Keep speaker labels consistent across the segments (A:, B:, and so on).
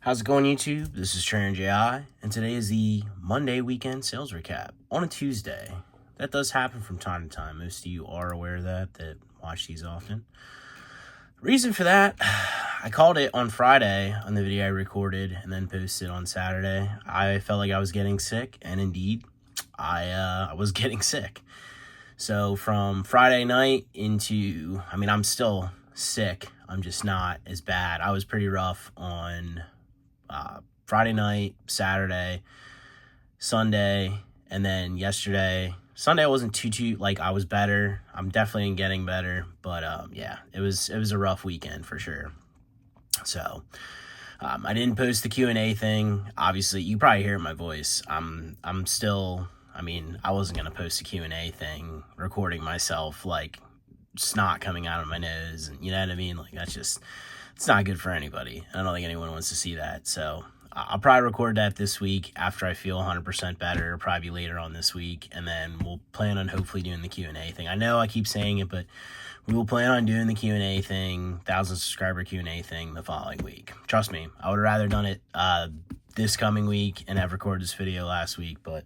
A: How's it going, YouTube? This is TrainJ, and today is the Monday weekend sales recap on a Tuesday. That does happen from time to time. Most of you are aware of that watch these often. Reason for that, I called it on Friday on the video I recorded and then posted on Saturday. I felt like I was getting sick, and indeed, I was getting sick. So from Friday night into, I'm still sick. I'm just not as bad. I was pretty rough on Friday night, Saturday, Sunday, and then yesterday. Sunday I wasn't too like, I was better. I'm definitely getting better, but yeah, it was a rough weekend for sure. So I didn't post the Q&A thing. Obviously, you probably hear my voice. I'm still, I wasn't gonna post a Q&A thing recording myself like snot coming out of my nose, and you know what I mean? Like, it's not good for anybody. I don't think anyone wants to see that. So I'll probably record that this week after I feel 100% better. It'll probably be later on this week, and then we'll plan on hopefully doing the Q&A thing. I know I keep saying it, but we will plan on doing the Q&A thing, 1,000 subscriber Q&A thing the following week. Trust me, I would have rather done it this coming week and have recorded this video last week, but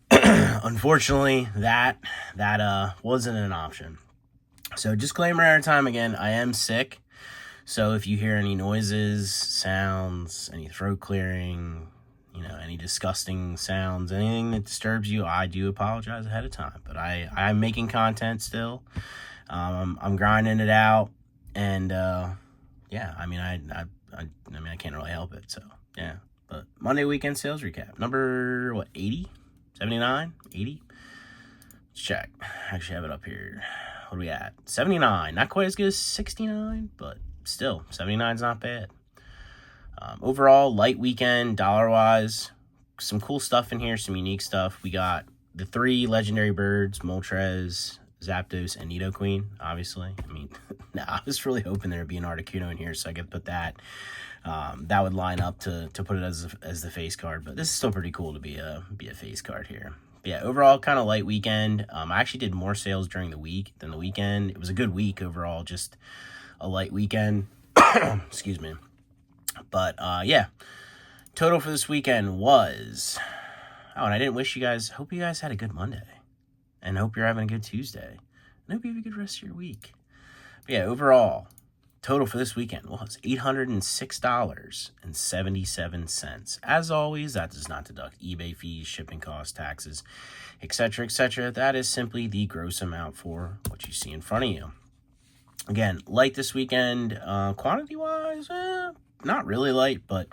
A: unfortunately, that wasn't an option. So disclaimer every time again, I am sick. So if you hear any noises, sounds, any throat clearing, any disgusting sounds, anything that disturbs you, I do apologize ahead of time. But I'm making content still. I'm grinding it out, and yeah, I can't really help it. So yeah, but Monday weekend sales recap number 80, 79, 80. Let's check. I actually have it up here. What are we at? 79. Not quite as good as 69, but still, 79 is not bad. Overall, light weekend, dollar-wise. Some cool stuff in here, some unique stuff. We got the 3 legendary birds, Moltres, Zapdos, and Nidoqueen, obviously. I was really hoping there would be an Articuno in here so I could put that. That would line up to put it as the face card, but this is still pretty cool to be a face card here. But yeah, overall, kind of light weekend. I actually did more sales during the week than the weekend. It was a good week overall, just a light weekend. Excuse me. But yeah, total for this weekend was, and I didn't wish you guys, hope you guys had a good Monday, and hope you're having a good Tuesday, and hope you have a good rest of your week. But yeah, overall, total for this weekend was $806.77. As always, that does not deduct eBay fees, shipping costs, taxes, etc., etc. That is simply the gross amount for what you see in front of you. Again, light this weekend, quantity-wise, not really light, but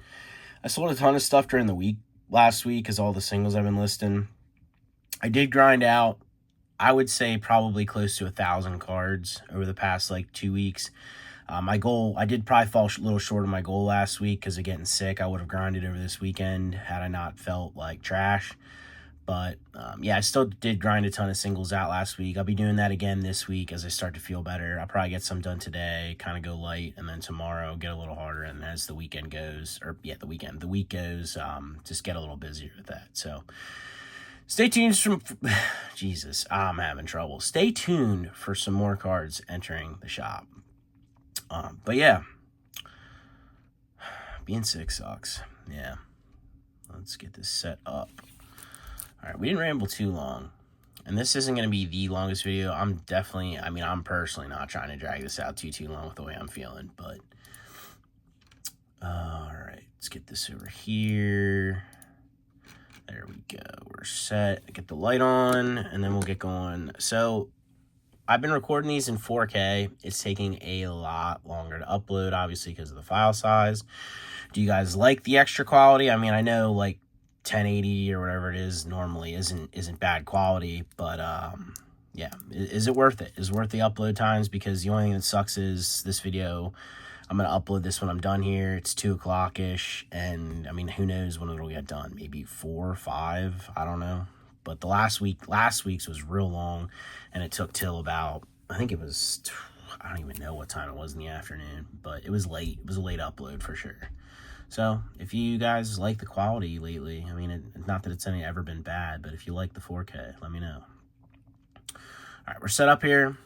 A: I sold a ton of stuff during the week, last week, because all the singles I've been listing. I did grind out, I would say, probably close to 1,000 cards over the past, 2 weeks. My goal, I did probably fall a little short of my goal last week because of getting sick. I would have grinded over this weekend had I not felt like trash. But, yeah, I still did grind a ton of singles out last week. I'll be doing that again this week as I start to feel better. I'll probably get some done today, kind of go light, and then tomorrow get a little harder. And as the weekend goes, the week goes, just get a little busier with that. So stay tuned Jesus, I'm having trouble. Stay tuned for some more cards entering the shop. But yeah, being sick sucks. Yeah. Let's get this set up. All right, we didn't ramble too long, and this isn't going to be the longest video. I'm personally not trying to drag this out too long with the way I'm feeling, but all right, let's get this over here. There we go. We're set. Get the light on, and then we'll get going. So I've been recording these in 4K. It's taking a lot longer to upload, obviously, because of the file size. Do you guys like the extra quality? I know 1080 or whatever it is normally isn't bad quality, but yeah, is it worth it? Is it worth the upload times? Because the only thing that sucks is this video, I'm gonna upload this when I'm done here. It's 2 o'clock ish, and who knows when it'll get done? Maybe 4 or 5, I don't know. But the last week's was real long, and it took till about, I think it was, I don't even know what time it was in the afternoon, but it was late. It was a late upload for sure. So if you guys like the quality lately, not that it's ever been bad, but if you like the 4K, let me know. All right, we're set up here.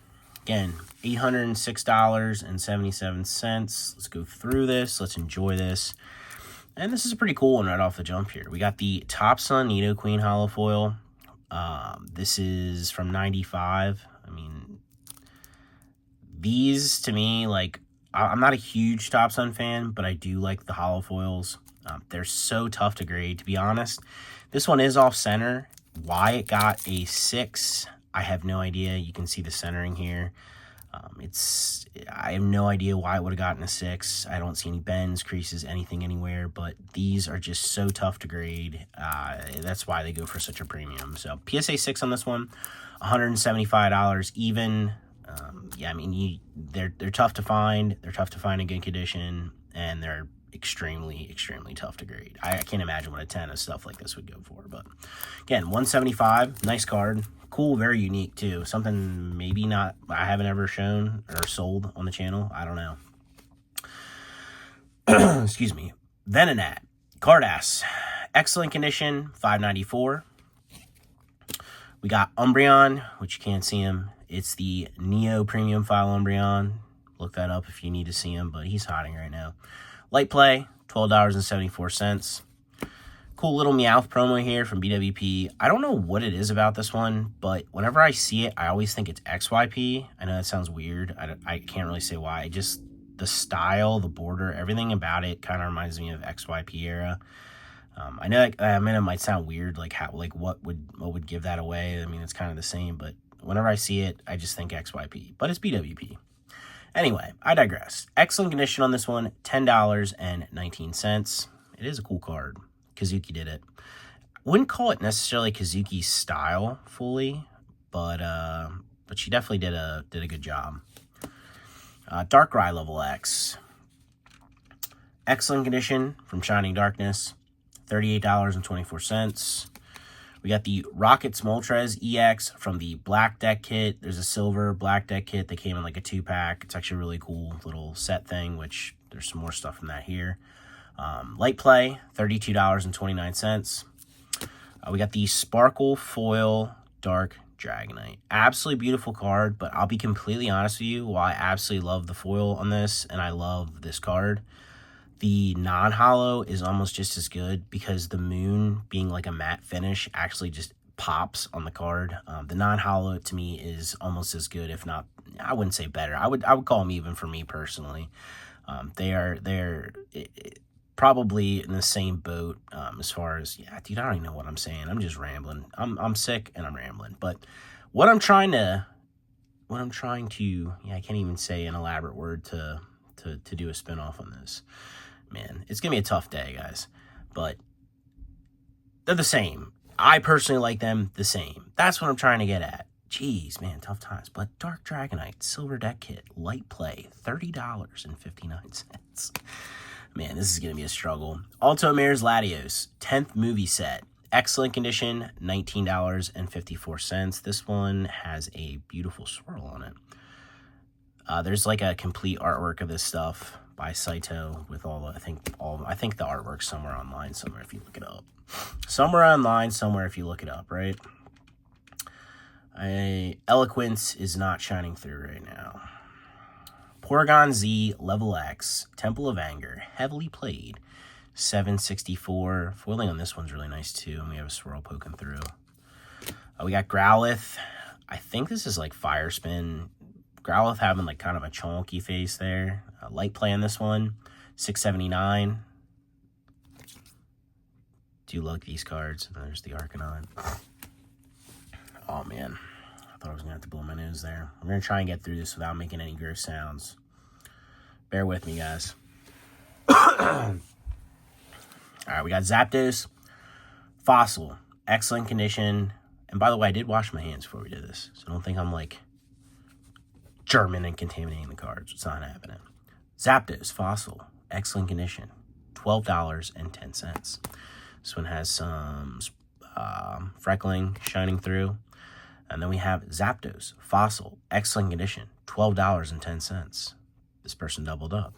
A: Again, $806.77. Let's go through this. Let's enjoy this. And this is a pretty cool one right off the jump here. We got the Top Sun Nido Queen Hollow Foil. This is from 95. I mean, these to me, like, I'm not a huge Top Sun fan, but I do like the hollow foils. They're so tough to grade, to be honest. This one is off center. Why it got a 6, I have no idea. You can see the centering here. I have no idea why it would have gotten a 6. I don't see any bends, creases, anything anywhere, but these are just so tough to grade. That's why they go for such a premium. So PSA 6 on this one, $175 even. Yeah, I mean, they're tough to find. They're tough to find in good condition, and they're extremely, extremely tough to grade. I can't imagine what a 10 of stuff like this would go for. But again, $175, nice card. Cool, very unique too. Something maybe not, I haven't ever shown or sold on the channel. I don't know. Excuse me. Venonat, Cardass, excellent condition, $594. We got Umbreon, which you can't see him. It's the Neo Premium File Umbreon. Look that up if you need to see him, but he's hiding right now. Light Play, $12.74. Cool little Meowth promo here from BWP. I don't know what it is about this one, but whenever I see it, I always think it's XYP. I know that sounds weird. I can't really say why. Just the style, the border, everything about it kind of reminds me of XYP era. I know, it might sound weird, like what would give that away. I mean, it's kind of the same, but whenever I see it, I just think XYP. But it's BWP. Anyway, I digress. Excellent condition on this one, $10.19. It is a cool card. Kazuki did it. Wouldn't call it necessarily Kazuki's style fully, but she definitely did a good job. Darkrai level X. Excellent condition from Shining Darkness, $38.24. We got the Rockets Moltres EX from the Black Deck Kit. There's a silver Black Deck Kit that came in like a 2-pack. It's actually a really cool little set thing, which there's some more stuff from that here. Light Play, $32.29. We got the Sparkle Foil Dark Dragonite. Absolutely beautiful card, but I'll be completely honest with you, while I absolutely love the foil on this, and I love this card, the non-hollow is almost just as good because the moon being like a matte finish actually just pops on the card. The non-hollow to me is almost as good, if not, I wouldn't say better. I would call them even for me personally. They're probably in the same boat as far as, yeah, dude, I don't even know what I'm saying. I'm just rambling. I'm sick and I'm rambling. But what I'm trying to, yeah, I can't even say an elaborate word to do a spinoff on this. Man, it's gonna be a tough day, guys. But they're the same. I personally like them the same. That's what I'm trying to get at. Jeez, man, tough times. But Dark Dragonite, Silver Deck Kit, Light Play, $30.59. Man, this is going to be a struggle. Alto Mayor's Latios, 10th movie set. Excellent condition, $19.54. This one has a beautiful swirl on it. There's like a complete artwork of this stuff by Saito with all the, I think the artwork's somewhere online somewhere if you look it up. Somewhere online somewhere if you look it up, right? Eloquence is not shining through right now. Porygon Z Level X, Temple of Anger, heavily played, $7.64. Foiling on this one's really nice too, and we have a swirl poking through. We got Growlithe. I think this is like Fire Spin. Growlithe having like kind of a chonky face there. Light Play on this one, $6.79. Do you like these cards? And there's the Arcanine. Oh man, I thought I was gonna have to blow my nose there. I'm gonna try and get through this without making any gross sounds. Bear with me, guys. All right, we got Zapdos, Fossil, excellent condition. And by the way, I did wash my hands before we did this, so don't think I'm like German and contaminating the cards. It's not happening. Zapdos, Fossil, excellent condition, $12.10. This one has some freckling shining through. And then we have Zapdos, Fossil, excellent condition, $12.10. This person doubled up.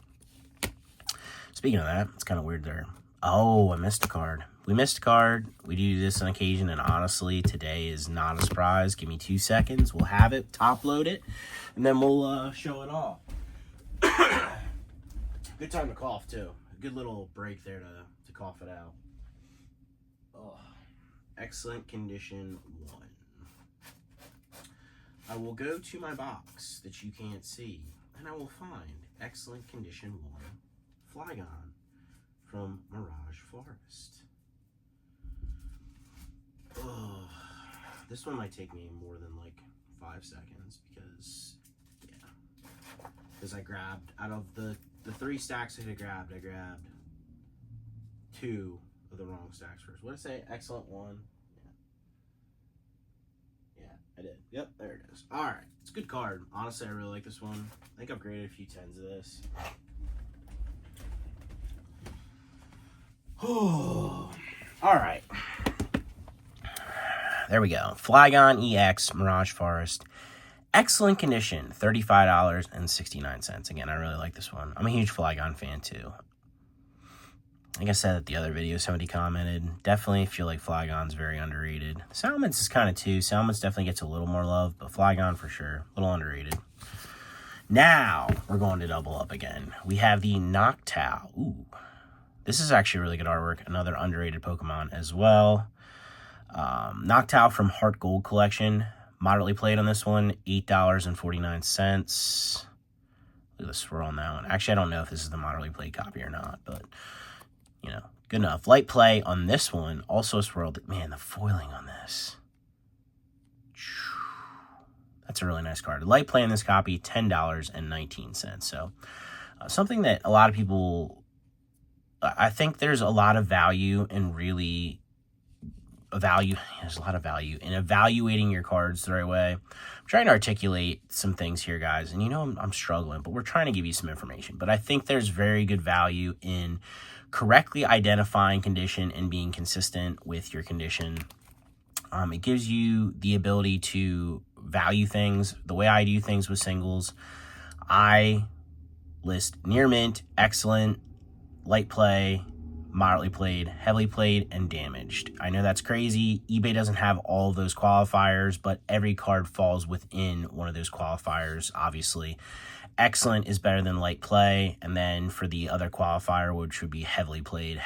A: Speaking of that, it's kind of weird there. Oh, I missed a card. We missed a card. We do this on occasion, and honestly, today is not a surprise. Give me 2 seconds. We'll have it, top load it, and then we'll show it all. Good time to cough, too. good little break there to cough it out. Oh, excellent condition 1. I will go to my box that you can't see, and I will find excellent condition 1 Flygon from Mirage Forest. Oh, this one might take me more than like 5 seconds because I grabbed out of the 3 stacks I grabbed 2 of the wrong stacks first. What did I say? Excellent 1. Yeah, I did. Yep, there it is. All right, it's a good card. Honestly, I really like this one. I think I've graded a few 10s of this. Oh, all right. There we go. Flygon EX Mirage Forest. Excellent condition, $35.69. Again, I really like this one. I'm a huge Flygon fan too. Like I said at the other video, somebody commented, definitely feel like Flygon's very underrated. Salamence is kind of too. Salamence definitely gets a little more love, but Flygon for sure, a little underrated. Now, we're going to double up again. We have the Noctowl. Ooh, this is actually really good artwork. Another underrated Pokemon as well. Noctowl from Heart Gold Collection. Moderately played on this one, $8.49. Look at the swirl on that one. Actually, I don't know if this is the moderately played copy or not, but, you know, good enough. Light play on this one, also a swirl. Man, the foiling on this. That's a really nice card. Light play in this copy, $10.19. So, something that a lot of people, I think there's a lot of value in really there's a lot of value in evaluating your cards the right way. I'm trying to articulate some things here, guys, and you know I'm struggling, but we're trying to give you some information. But I think there's very good value in correctly identifying condition and being consistent with your condition. It gives you the ability to value things. The way I do things with singles, I list near mint, excellent, light play, moderately played, heavily played, and damaged. I know that's crazy. eBay doesn't have all of those qualifiers, but every card falls within one of those qualifiers, obviously. Excellent is better than light play, and then for the other qualifier, which would be heavily played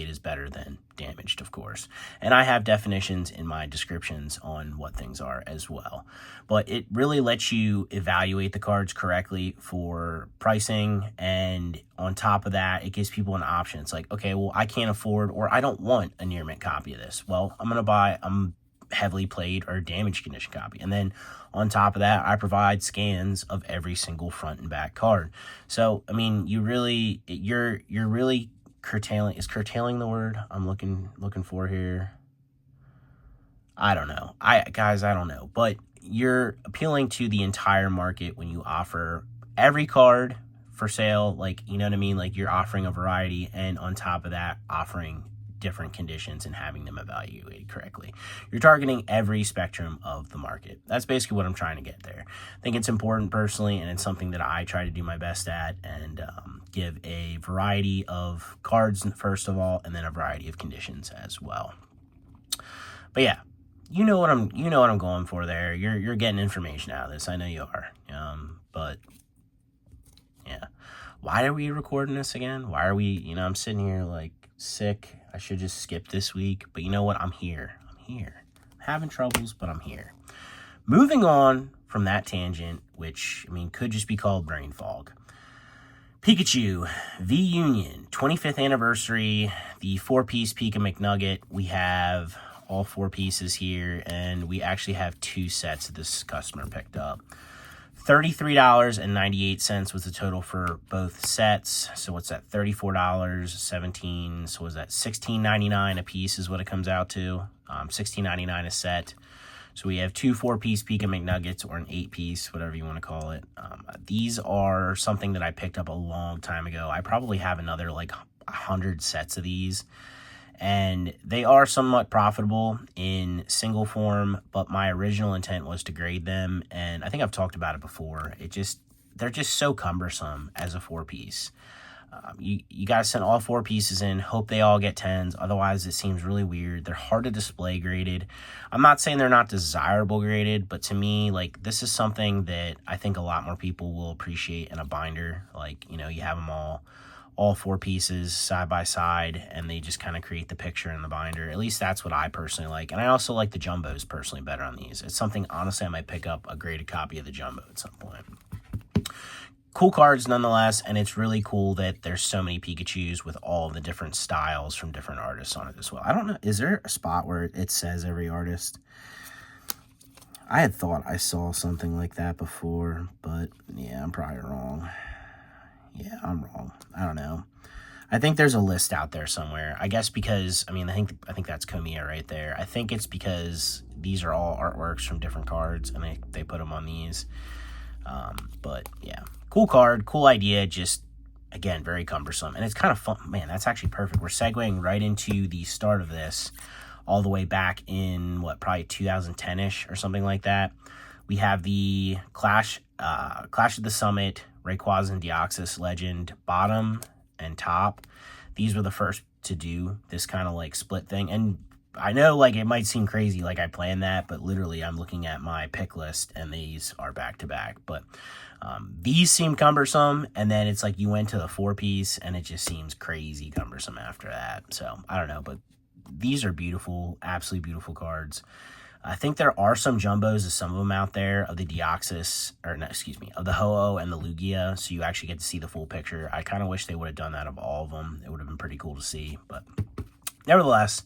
A: is better than damaged, of course. And I have definitions in my descriptions on what things are as well. But it really lets you evaluate the cards correctly for pricing, and on top of that, it gives people an option. It's like, okay, well, I can't afford, or I don't want a near mint copy of this. Well, I'm going to buy heavily played or damaged condition copy. And then on top of that, I provide scans of every single front and back card. So, I mean, you're really curtailing, is curtailing the word I'm looking for here? I don't know. I don't know. But you're appealing to the entire market when you offer every card for sale. Like, you know what I mean? Like, you're offering a variety, and on top of that, offering different conditions and having them evaluated correctly. You're targeting every spectrum of the market. That's basically what I'm trying to get there. I think it's important personally, and it's something that I try to do my best at, and give a variety of cards first of all, and then a variety of conditions as well. But yeah, you know what I'm going for there. You're getting information out of this. I know you are. But yeah, why are we recording this again? Why are we? I'm sitting here like sick. I should just skip this week, but you know what? I'm here. I'm having troubles, but I'm here. Moving on from that tangent, which, could just be called brain fog. Pikachu V-Union, 25th anniversary, the 4-piece Pika McNugget. We have all 4 pieces here, and we actually have 2 sets that this customer picked up. $33.98 was the total for both sets. So what's that? $34.17. So was that $16.99 a piece is what it comes out to. $16.99 a set. So we have 2 4-piece Pika McNuggets, or an 8-piece, whatever you want to call it. These are something that I picked up a long time ago. I probably have another like 100 sets of these. And they are somewhat profitable in single form, but my original intent was to grade them, and I think I've talked about it before. They're just so cumbersome as a 4-piece. You guys send all 4 pieces in, hope they all get 10s, otherwise it seems really weird. They're hard to display graded. I'm not saying they're not desirable graded, but to me, like, this is something that I think a lot more people will appreciate in a binder. Like, you have them all all 4 pieces side by side, and they just kind of create the picture in the binder. At least that's what I personally like. And I also like the jumbos personally better on these. It's something, honestly, I might pick up a graded copy of the jumbo at some point. Cool cards nonetheless, and it's really cool that there's so many Pikachus with all the different styles from different artists on it as well. I don't know, is there a spot where it says every artist? I had thought I saw something like that before, but yeah, I'm probably wrong. Yeah, I'm wrong. I don't know. I think there's a list out there somewhere. I guess because, I mean, I think that's Komiya right there. I think it's because these are all artworks from different cards, and they put them on these. But yeah, cool card, cool idea, just, again, very cumbersome. And it's kind of fun. Man, that's actually perfect. We're segueing right into the start of this, all the way back in, what, probably 2010-ish or something like that. We have the Clash of the Summit, Rayquaza and Deoxys Legend, bottom and top. These were the first to do this kind of like split thing. And I know, like, it might seem crazy, like I planned that, but literally I'm looking at my pick list and these are back to back. But these seem cumbersome, and then it's like you went to the 4-piece and it just seems crazy cumbersome after that. So I don't know, but these are beautiful, absolutely beautiful cards. I think there are some jumbos of some of them out there of the Deoxys, or no, excuse me, of the Ho-Oh and the Lugia, so you actually get to see the full picture. I kind of wish they would have done that of all of them. It would have been pretty cool to see, but nevertheless,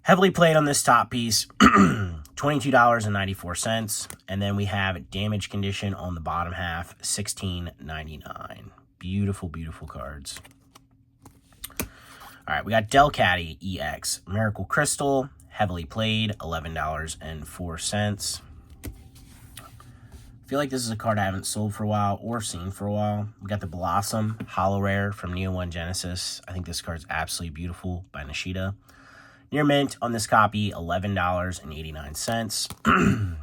A: heavily played on this top piece, $22.94, and then we have damage condition on the bottom half, $16.99. Beautiful, beautiful cards. All right, we got Delcatty EX, Miracle Crystal, heavily played, $11.04. I feel like this is a card I haven't sold for a while or seen for a while. We got the Blossom Holo Rare from Neo 1 Genesis. I think this card's absolutely beautiful by Nishida. Near mint on this copy, $11.89.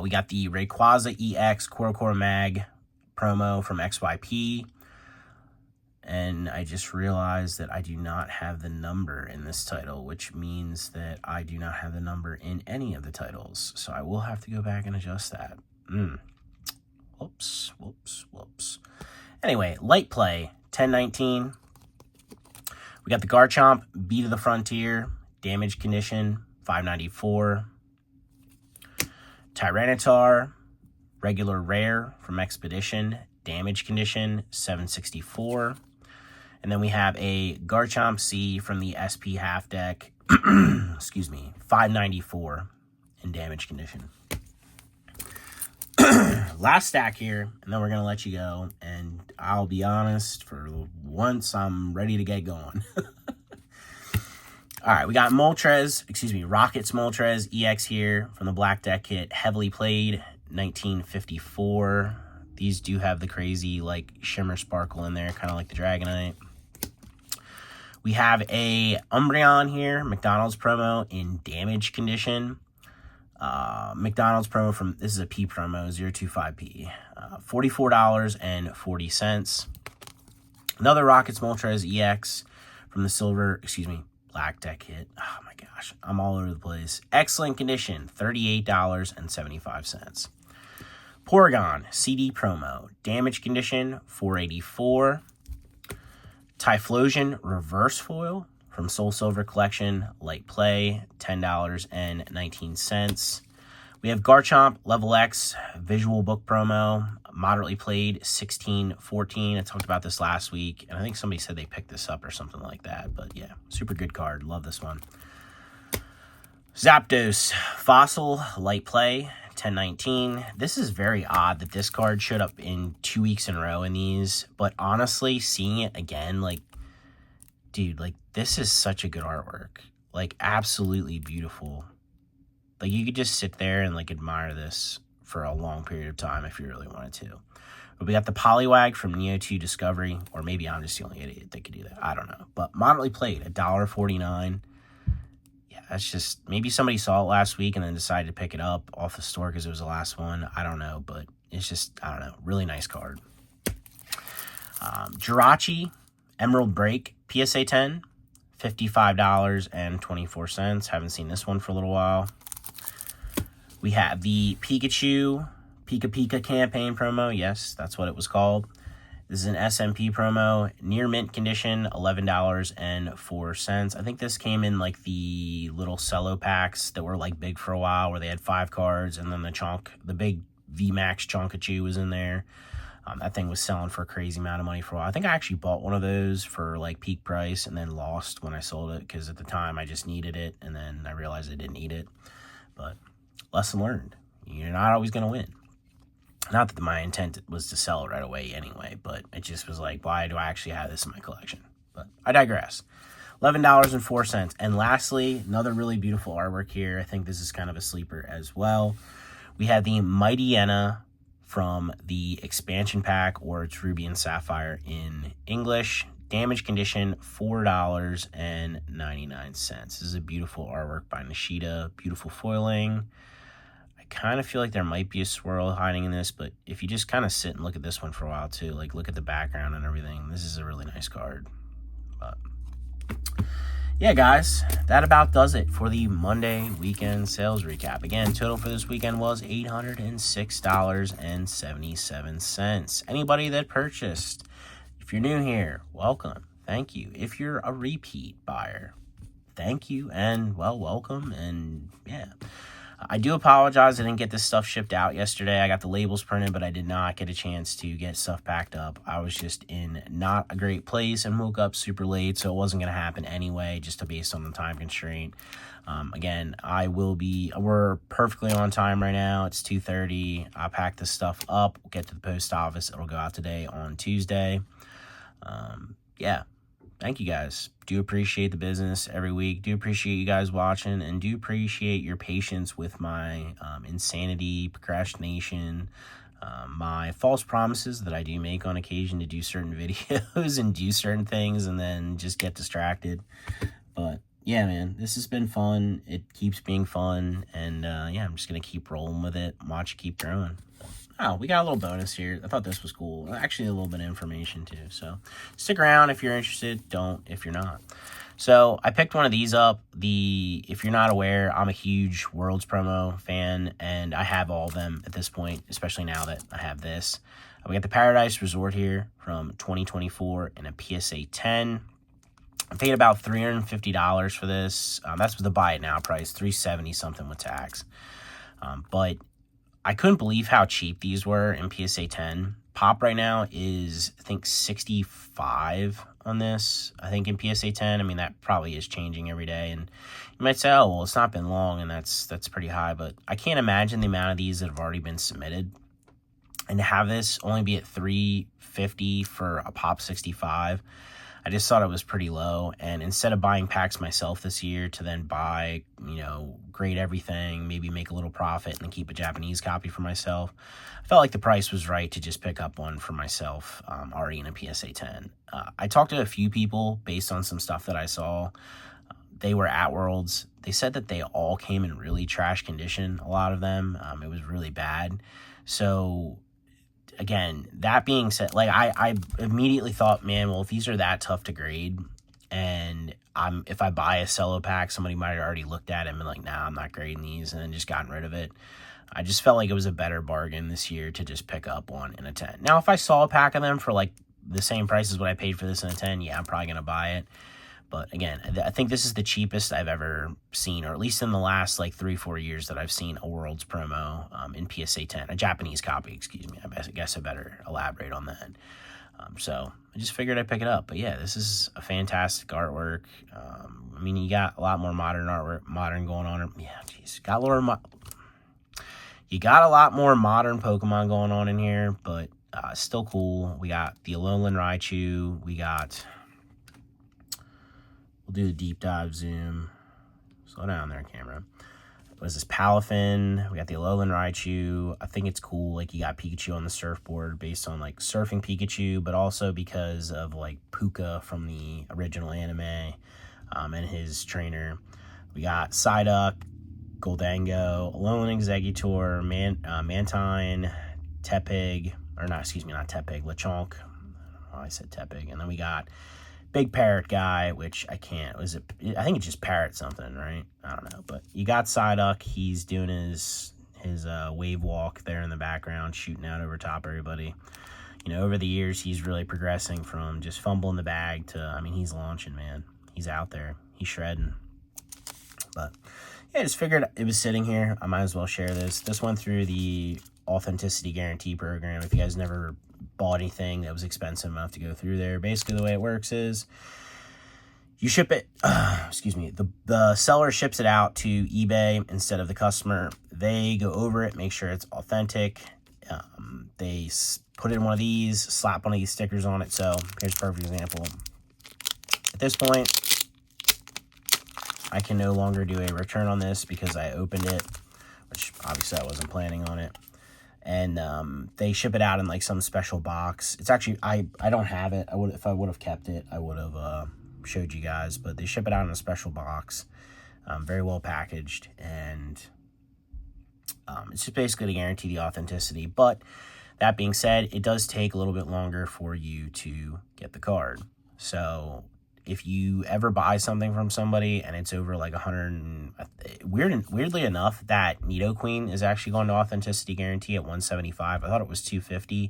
A: We got the Rayquaza EX Core Mag promo from XYP. And I just realized that I do not have the number in this title, which means that I do not have the number in any of the titles. So I will have to go back and adjust that. Whoops. Anyway, light play, 1019. We got the Garchomp, Beat of the Frontier, damage condition, 594. Tyranitar, regular rare from Expedition, damage condition, 764. And then we have a Garchomp C from the SP half deck, excuse me, 594 in damage condition. Last stack here, and then we're going to let you go. And I'll be honest, for once, I'm ready to get going. All right, we got Rockets Moltres EX here from the Black Deck kit, heavily played, 1954. These do have the crazy, like, shimmer sparkle in there, kind of like the Dragonite. We have a Umbreon here, McDonald's promo in damage condition. McDonald's promo from, this is a P promo, 025P. $44.40. Another Rockets Moltres EX from the Black Deck hit. Oh my gosh, I'm all over the place. Excellent condition, $38.75. Porygon CD promo, damage condition, $484. Typhlosion reverse foil from Soul Silver Collection, light play, $10.19. We have Garchomp Level X visual book promo, moderately played, $16.14. I talked about this last week, and I think somebody said they picked this up or something like that. But yeah, super good card. Love this one. Zapdos Fossil light play, $10.19. This is very odd that this card showed up in 2 weeks in a row in these, but honestly, seeing it again, like, dude, like, this is such a good artwork. Like, absolutely beautiful. Like, you could just sit there and, like, admire this for a long period of time if you really wanted to. But we got the Poliwag from Neo 2 Discovery, or maybe I'm just the only idiot that could do that. I don't know. But moderately played, $1.49. That's just, maybe somebody saw it last week and then decided to pick it up off the store because it was the last one. I don't know, but it's just, I don't know, really nice card. Jirachi Emerald Break PSA 10, $55.24. Haven't seen this one for a little while. We have the Pikachu Pika Pika campaign promo. Yes, that's what it was called. This is an SMP promo, near mint condition, $11.04. I think this came in like the little cello packs that were like big for a while, where they had 5 cards, and then the big VMAX Chonkachu was in there. That thing was selling for a crazy amount of money for a while. I think I actually bought one of those for like peak price and then lost when I sold it, because at the time I just needed it, and then I realized I didn't need it. But lesson learned. You're not always going to win. Not that my intent was to sell it right away anyway, but it just was like, why do I actually have this in my collection? But I digress. $11.04. And lastly, another really beautiful artwork here. I think this is kind of a sleeper as well. We had the Mighty Enna from the expansion pack, or it's Ruby and Sapphire in English. Damage condition, $4.99. This is a beautiful artwork by Nishida. Beautiful foiling. I kind of feel like there might be a swirl hiding in this, but if you just kind of sit and look at this one for a while too, like look at the background and everything, this is a really nice card. But yeah, guys, that about does it for the Monday weekend sales recap. Again, total for this weekend was $806.77. Anybody that purchased, if you're new here, welcome. Thank you. If you're a repeat buyer, thank you, and well, welcome. And yeah, I do apologize I didn't get this stuff shipped out yesterday. I got the labels printed, but I did not get a chance to get stuff packed up. I was just in not a great place and woke up super late, so it wasn't going to happen anyway, just based on the time constraint. Again, we're perfectly on time right now. It's 2:30. I packed this stuff up. We'll get to the post office. It'll go out today on Tuesday. Yeah. Thank you guys. Do appreciate the business every week. Do appreciate you guys watching, and do appreciate your patience with my insanity, procrastination, my false promises that I do make on occasion to do certain videos and do certain things and then just get distracted. But yeah, man, this has been fun. It keeps being fun, and yeah, I'm just going to keep rolling with it, watch it keep growing. Oh, we got a little bonus here. I thought this was cool. Actually, a little bit of information, too. So, stick around if you're interested. Don't if you're not. So, I picked one of these up. If you're not aware, I'm a huge Worlds promo fan, and I have all of them at this point, especially now that I have this. We got the Paradise Resort here from 2024 in a PSA 10. I paid about $350 for this. That's the buy it now price, $370 something with tax. But I couldn't believe how cheap these were in PSA 10. Pop right now is, I think, 65 on this. I think in PSA 10, I mean, that probably is changing every day. And you might say, oh, well, it's not been long, and that's pretty high. But I can't imagine the amount of these that have already been submitted. And to have this only be at $350 for a Pop 65, I just thought it was pretty low. And instead of buying packs myself this year to then buy, grade everything, maybe make a little profit and then keep a Japanese copy for myself, I felt like the price was right to just pick up one for myself already in a PSA 10. I talked to a few people based on some stuff that I saw. They were at Worlds. They said that they all came in really trash condition, a lot of them. It was really bad. So again, that being said, like I immediately thought, man, well, if these are that tough to grade, and if I buy a cello pack, somebody might have already looked at it and been like, nah, I'm not grading these, and then just gotten rid of it. I just felt like it was a better bargain this year to just pick up one in a 10. Now, if I saw a pack of them for like the same price as what I paid for this in a 10, yeah, I'm probably going to buy it. But again, I think this is the cheapest I've ever seen, or at least in the last like 3-4 years that I've seen a Worlds promo in PSA 10, a Japanese copy, excuse me. I guess I better elaborate on that. So I just figured I'd pick it up. But yeah, this is a fantastic artwork. I mean, you got a lot more modern artwork, going on. Yeah, geez, you got a lot more modern Pokemon going on in here, but still cool. We got the Alolan Raichu. We'll do the deep dive zoom. Slow down there, camera. What is this? Palafin. We got the Alolan Raichu. I think it's cool. Like, you got Pikachu on the surfboard based on, like, surfing Pikachu, but also because of, like, Puka from the original anime and his trainer. We got Psyduck, Goldango, Alolan Exeggutor, Mantine, Tepig. Or not, excuse me, not Tepig. Lechonk. Oh, I said Tepig. And then we got Big Parrot guy, which I can't. I think it's just Parrot something, right? I don't know. But you got Psyduck. He's doing his wave walk there in the background, shooting out over top everybody. You know, over the years, he's really progressing from just fumbling the bag to, I mean, he's launching, man. He's out there. He's shredding. But, yeah, I just figured it was sitting here. I might as well share this. This went through the Authenticity Guarantee Program. If you guys never bought anything that was expensive enough to go through there, basically the way it works is you ship it, the seller ships it out to eBay instead of the customer. They go over it, make sure it's authentic. They put in one of these, slap one of these stickers on it. So here's a perfect example. At this point, I can no longer do a return on this because I opened it, which obviously I wasn't planning on it. And they ship it out in like some special box. It's actually, I don't have it. If I would have kept it, I would have showed you guys. But they ship it out in a special box, very well packaged, and it's just basically to guarantee the authenticity. But that being said, it does take a little bit longer for you to get the card. So if you ever buy something from somebody and it's over like 100, weirdly enough, that Nidoqueen is actually going to authenticity guarantee at 175. I thought it was 250.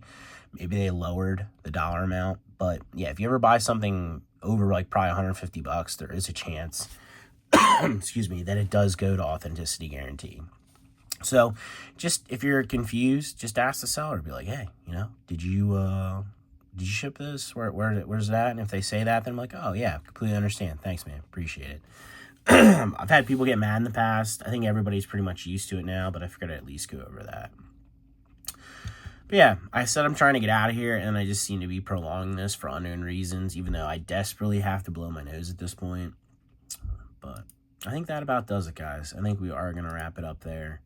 A: Maybe they lowered the dollar amount. But yeah, if you ever buy something over like probably 150 bucks, there is a chance, excuse me, that it does go to authenticity guarantee. So just if you're confused, just ask the seller. Be like, hey, you know, did you ship this? Where's that? And if they say that, then I'm like, oh yeah, completely understand. Thanks, man. Appreciate it. I've had people get mad in the past. I think everybody's pretty much used to it now, but I figured I'd at least go over that. But yeah, I said I'm trying to get out of here, and I just seem to be prolonging this for unknown reasons, even though I desperately have to blow my nose at this point. But I think that about does it, guys. I think we are going to wrap it up there.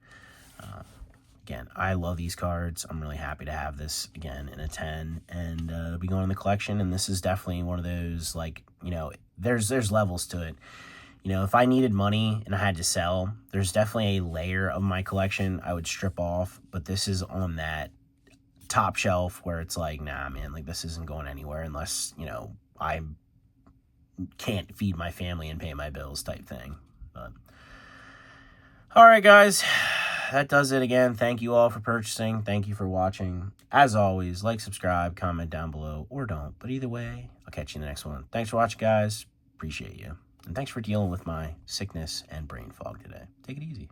A: Again, I love these cards. I'm really happy to have this again in a 10, and it'll be going in the collection. And this is definitely one of those, like, you know, there's levels to it. You know, if I needed money and I had to sell, there's definitely a layer of my collection I would strip off. But this is on that top shelf where it's like, nah, man, like this isn't going anywhere unless, you know, I can't feed my family and pay my bills type thing. But all right, guys, that does it again. Thank you all for purchasing. Thank you for watching. As always, like, subscribe, comment down below, or don't. But either way, I'll catch you in the next one. Thanks for watching, guys. Appreciate you. And thanks for dealing with my sickness and brain fog today. Take it easy.